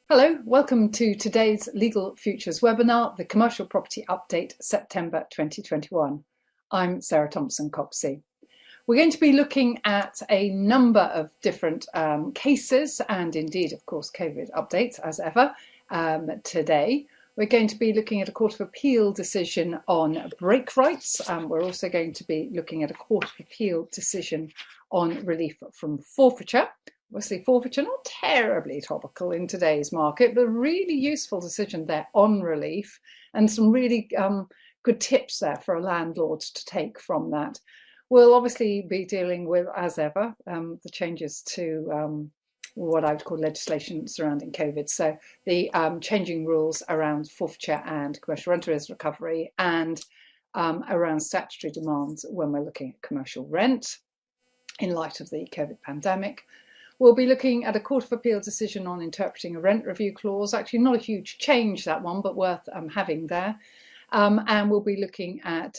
Hello, welcome to today's Legal Futures webinar, the Commercial Property Update, September 2021. I'm Sarah Thompson-Copsey. We're going to be looking at a number of different cases and indeed, of course, COVID updates as ever today. We're going to be looking at a Court of Appeal decision on break rights. We're also going to be looking at a Court of Appeal decision on relief from forfeiture. Obviously, forfeiture not terribly topical in today's market, but a really useful decision there on relief and some really good tips there for a landlord to take from that. We'll obviously be dealing with, as ever, the changes to what I would call legislation surrounding COVID. So the changing rules around forfeiture and commercial rent arrears recovery and around statutory demands when we're looking at commercial rent in light of the COVID pandemic. We'll be looking at a Court of Appeal decision on interpreting a rent review clause. Actually, not a huge change, that one, but worth having there. And we'll be looking at,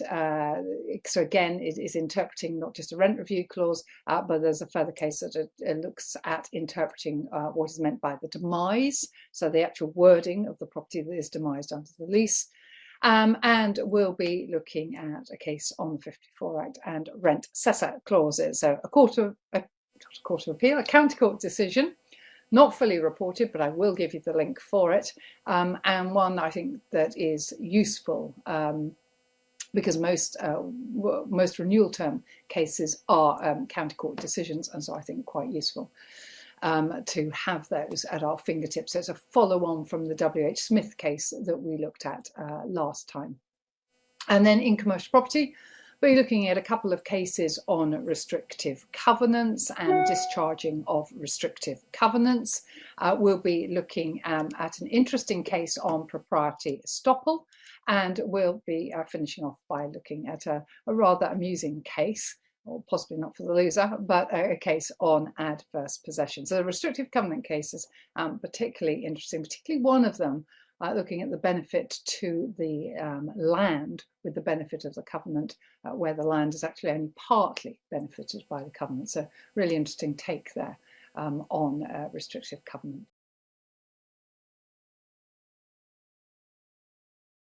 so again, it is interpreting not just a rent review clause, but there's a further case that it looks at interpreting what is meant by the demise, so the actual wording of the property that is demised under the lease. And we'll be looking at a case on the 54 Act and rent cessor clauses. So a Court of Appeal, a county court decision, not fully reported, but I will give you the link for it, and one I think that is useful because most renewal term cases are county court decisions, and so I think quite useful to have those at our fingertips. So it's a follow-on from the W.H. Smith case that we looked at last time. And then in commercial property, we're looking at a couple of cases on restrictive covenants and discharging of restrictive covenants. We'll be looking at an interesting case on proprietary estoppel, and we'll be finishing off by looking at a rather amusing case, or possibly not for the loser, but a case on adverse possession. So the restrictive covenant cases, particularly interesting, particularly one of them looking at the benefit to the land with the benefit of the covenant, where the land is actually only partly benefited by the covenant. So really interesting take there on restrictive covenant